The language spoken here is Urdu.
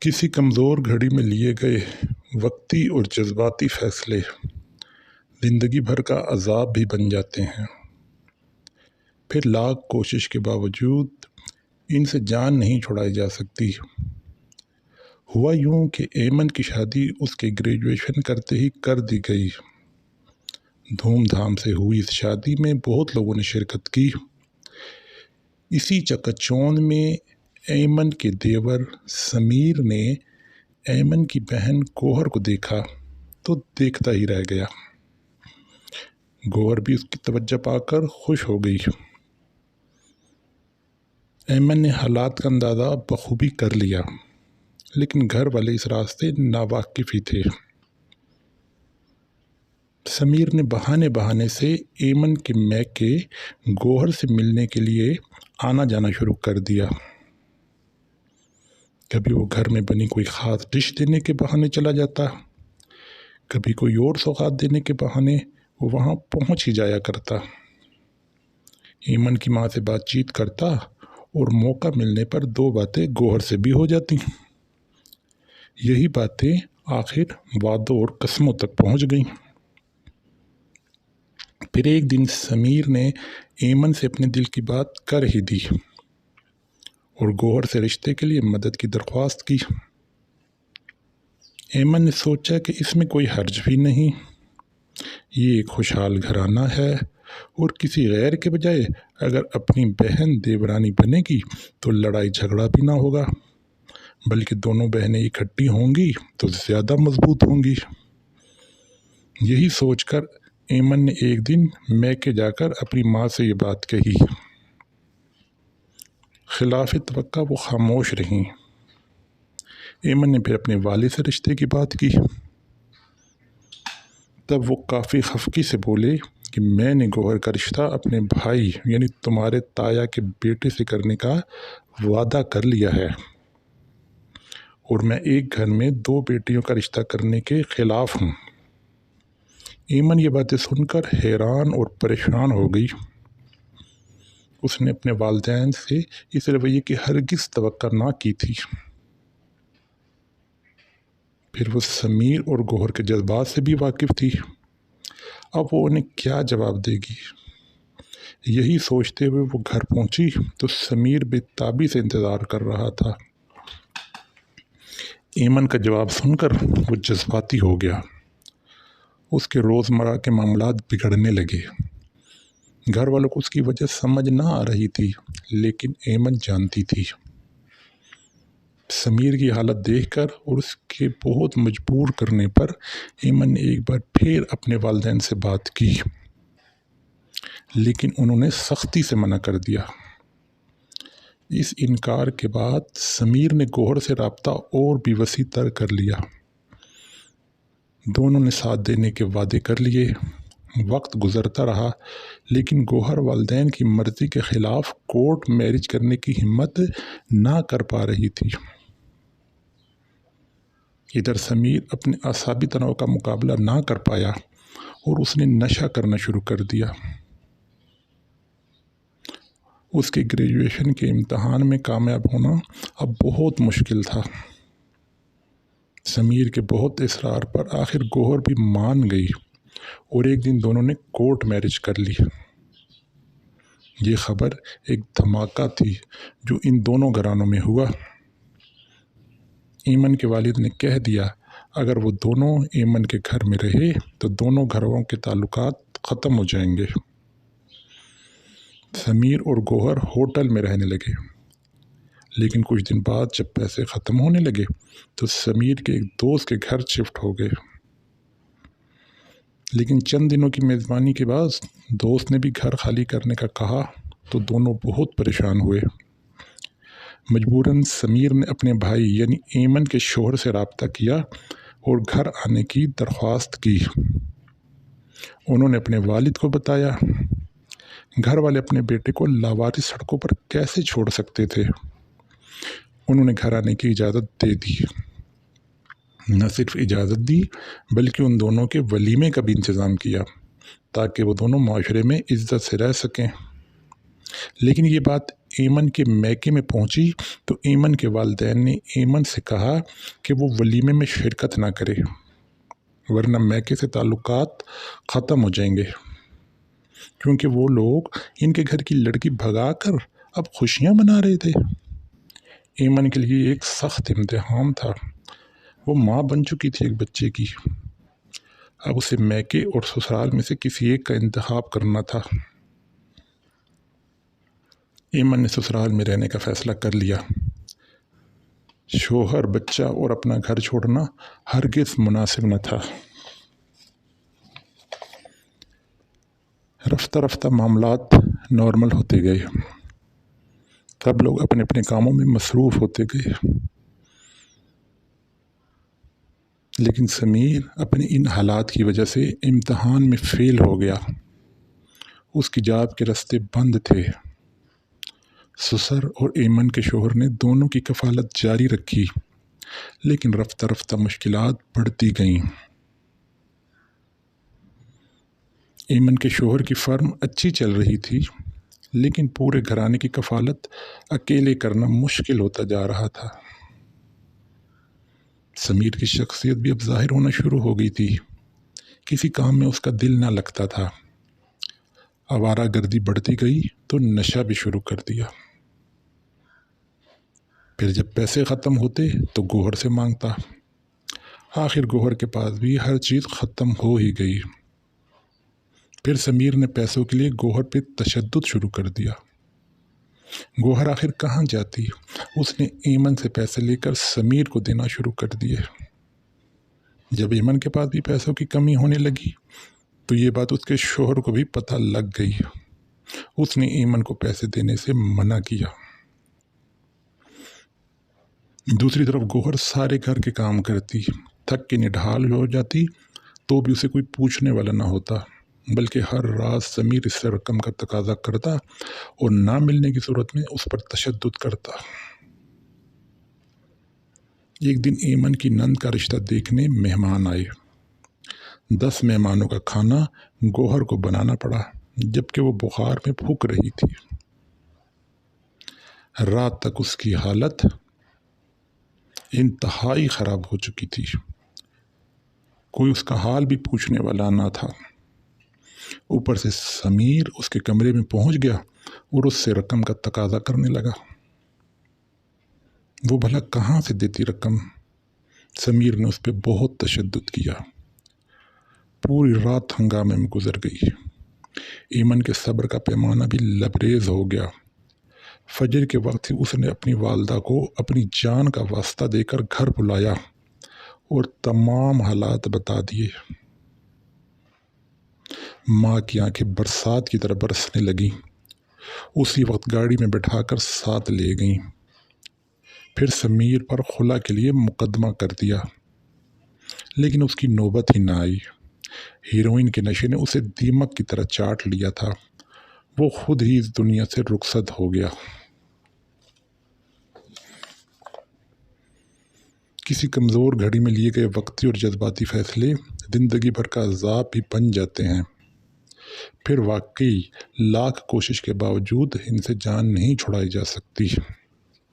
کسی کمزور گھڑی میں لیے گئے وقتی اور جذباتی فیصلے زندگی بھر کا عذاب بھی بن جاتے ہیں۔ پھر لاکھ کوشش کے باوجود ان سے جان نہیں چھڑائی جا سکتی۔ ہوا یوں کہ ایمن کی شادی اس کے گریجویشن کرتے ہی کر دی گئی۔ دھوم دھام سے ہوئی اس شادی میں بہت لوگوں نے شرکت کی۔ اسی چکچوند میں ایمن کے دیور سمیر نے ایمن کی بہن گوہر کو دیکھا تو دیکھتا ہی رہ گیا۔ گوہر بھی اس کی توجہ پا کر خوش ہو گئی۔ ایمن نے حالات کا اندازہ بخوبی کر لیا، لیکن گھر والے اس راستے ناواقف ہی تھے۔ سمیر نے بہانے سے ایمن کے میکے گوہر سے ملنے کے لیے آنا جانا شروع کر دیا۔ کبھی وہ گھر میں بنی کوئی خاص ڈش دینے کے بہانے چلا جاتا، کبھی کوئی اور سوغات دینے کے بہانے وہ وہاں پہنچ ہی جایا کرتا۔ ایمن کی ماں سے بات چیت کرتا اور موقع ملنے پر دو باتیں گوہر سے بھی ہو جاتی۔ یہی باتیں آخر وعدوں اور قسموں تک پہنچ گئیں۔ پھر ایک دن سمیر نے ایمن سے اپنے دل کی بات کر ہی دی اور گوہر سے رشتے کے لیے مدد کی درخواست کی۔ ایمن نے سوچا کہ اس میں کوئی حرج بھی نہیں، یہ ایک خوشحال گھرانہ ہے اور کسی غیر کے بجائے اگر اپنی بہن دیورانی بنے گی تو لڑائی جھگڑا بھی نہ ہوگا، بلکہ دونوں بہنیں اکٹھی ہوں گی تو زیادہ مضبوط ہوں گی۔ یہی سوچ کر ایمن نے ایک دن میکے جا کر اپنی ماں سے یہ بات کہی۔ خلاف توقع وہ خاموش رہیں۔ ایمن نے پھر اپنے والد سے رشتے کی بات کی۔ تب وہ کافی خفگی سے بولے کہ میں نے گوہر کا رشتہ اپنے بھائی یعنی تمہارے تایا کے بیٹے سے کرنے کا وعدہ کر لیا ہے، اور میں ایک گھر میں دو بیٹیوں کا رشتہ کرنے کے خلاف ہوں۔ ایمن یہ باتیں سن کر حیران اور پریشان ہو گئی۔ اس نے اپنے والدین سے اس رویے کی ہرگز توقع نہ کی تھی۔ پھر وہ سمیر اور گوہر کے جذبات سے بھی واقف تھی۔ اب وہ انہیں کیا جواب دے گی؟ یہی سوچتے ہوئے وہ گھر پہنچی تو سمیر بے تابی سے انتظار کر رہا تھا۔ ایمن کا جواب سن کر وہ جذباتی ہو گیا۔ اس کے روزمرہ کے معاملات بگڑنے لگے۔ گھر والوں کو اس کی وجہ سمجھ نہ آ رہی تھی، لیکن ایمن جانتی تھی۔ سمیر کی حالت دیکھ کر اور اس کے بہت مجبور کرنے پر ایمن نے ایک بار پھر اپنے والدین سے بات کی، لیکن انہوں نے سختی سے منع کر دیا۔ اس انکار کے بعد سمیر نے گوہر سے رابطہ اور بھی وسیع تر کر لیا۔ دونوں نے ساتھ دینے کے وعدے کر لیے۔ وقت گزرتا رہا، لیکن گوہر والدین کی مرضی کے خلاف کورٹ میرج کرنے کی ہمت نہ کر پا رہی تھی۔ ادھر سمیر اپنے اعصابی تناؤ کا مقابلہ نہ کر پایا اور اس نے نشہ کرنا شروع کر دیا۔ اس کے گریجویشن کے امتحان میں کامیاب ہونا اب بہت مشکل تھا۔ سمیر کے بہت اصرار پر آخر گوہر بھی مان گئی اور ایک دن دونوں نے کورٹ میرج کر لی۔ یہ خبر ایک دھماکہ تھی جو ان دونوں گھرانوں میں ہوا۔ ایمن کے والد نے کہہ دیا اگر وہ دونوں ایمن کے گھر میں رہے تو دونوں گھروں کے تعلقات ختم ہو جائیں گے۔ سمیر اور گوہر ہوٹل میں رہنے لگے، لیکن کچھ دن بعد جب پیسے ختم ہونے لگے تو سمیر کے ایک دوست کے گھر شفٹ ہو گئے۔ لیکن چند دنوں کی میزبانی کے بعد دوست نے بھی گھر خالی کرنے کا کہا تو دونوں بہت پریشان ہوئے۔ مجبوراً سمیر نے اپنے بھائی یعنی ایمن کے شوہر سے رابطہ کیا اور گھر آنے کی درخواست کی۔ انہوں نے اپنے والد کو بتایا۔ گھر والے اپنے بیٹے کو لاوارث سڑکوں پر کیسے چھوڑ سکتے تھے؟ انہوں نے گھر آنے کی اجازت دے دی۔ نہ صرف اجازت دی بلکہ ان دونوں کے ولیمے کا بھی انتظام کیا تاکہ وہ دونوں معاشرے میں عزت سے رہ سکیں۔ لیکن یہ بات ایمن کے میکے میں پہنچی تو ایمن کے والدین نے ایمن سے کہا کہ وہ ولیمے میں شرکت نہ کرے، ورنہ میکے سے تعلقات ختم ہو جائیں گے، کیونکہ وہ لوگ ان کے گھر کی لڑکی بھگا کر اب خوشیاں منا رہے تھے۔ ایمن کے لیے ایک سخت امتحان تھا۔ وہ ماں بن چکی تھی ایک بچے کی، اب اسے میکے اور سسرال میں سے کسی ایک کا انتخاب کرنا تھا۔ ایمن نے سسرال میں رہنے کا فیصلہ کر لیا۔ شوہر، بچہ اور اپنا گھر چھوڑنا ہرگز مناسب نہ تھا۔ رفتہ رفتہ معاملات نارمل ہوتے گئے، سب لوگ اپنے اپنے کاموں میں مصروف ہوتے گئے، لیکن سمیر اپنے ان حالات کی وجہ سے امتحان میں فیل ہو گیا۔ اس کی جاب کے راستے بند تھے۔ سسر اور ایمن کے شوہر نے دونوں کی کفالت جاری رکھی، لیکن رفتہ رفتہ مشکلات بڑھتی گئیں۔ ایمن کے شوہر کی فرم اچھی چل رہی تھی، لیکن پورے گھرانے کی کفالت اکیلے کرنا مشکل ہوتا جا رہا تھا۔ سمیر کی شخصیت بھی اب ظاہر ہونا شروع ہو گئی تھی۔ کسی کام میں اس کا دل نہ لگتا تھا۔ آوارہ گردی بڑھتی گئی تو نشہ بھی شروع کر دیا۔ پھر جب پیسے ختم ہوتے تو گوہر سے مانگتا۔ آخر گوہر کے پاس بھی ہر چیز ختم ہو ہی گئی۔ پھر سمیر نے پیسوں کے لیے گوہر پہ تشدد شروع کر دیا۔ گوہر آخر کہاں جاتی؟ اس نے ایمن سے پیسے لے کر سمیر کو دینا شروع کر دیے۔ جب ایمن کے پاس بھی پیسوں کی کمی ہونے لگی تو یہ بات اس کے شوہر کو بھی پتہ لگ گئی۔ اس نے ایمن کو پیسے دینے سے منع کیا۔ دوسری طرف گوہر سارے گھر کے کام کرتی، تھک کے نڈھال ہو جاتی تو بھی اسے کوئی پوچھنے والا نہ ہوتا، بلکہ ہر رات سمیر اس سے رقم کا تقاضا کرتا اور نہ ملنے کی صورت میں اس پر تشدد کرتا۔ ایک دن ایمن کی نند کا رشتہ دیکھنے مہمان آئے۔ 10 مہمانوں کا کھانا گوہر کو بنانا پڑا، جبکہ وہ بخار میں پھونک رہی تھی۔ رات تک اس کی حالت انتہائی خراب ہو چکی تھی۔ کوئی اس کا حال بھی پوچھنے والا نہ تھا۔ اوپر سے سمیر اس کے کمرے میں پہنچ گیا اور اس سے رقم کا تقاضا کرنے لگا۔ وہ بھلا کہاں سے دیتی رقم؟ سمیر نے اس پہ بہت تشدد کیا۔ پوری رات ہنگامے میں گزر گئی۔ ایمن کے صبر کا پیمانہ بھی لبریز ہو گیا۔ فجر کے وقت ہی اس نے اپنی والدہ کو اپنی جان کا واسطہ دے کر گھر بلایا اور تمام حالات بتا دیے۔ ماں کی آنکھیں برسات کی طرح برسنے لگیں۔ اسی وقت گاڑی میں بٹھا کر ساتھ لے گئیں۔ پھر سمیر پر خلا کے لیے مقدمہ کر دیا، لیکن اس کی نوبت ہی نہ آئی۔ ہیروئن کے نشے نے اسے دیمک کی طرح چاٹ لیا تھا۔ وہ خود ہی اس دنیا سے رخصت ہو گیا۔ کسی کمزور گھڑی میں لیے گئے وقتی اور جذباتی فیصلے زندگی بھر کا عذاب بھی بن جاتے ہیں۔ پھر واقعی لاکھ کوشش کے باوجود ان سے جان نہیں چھڑائی جا سکتی۔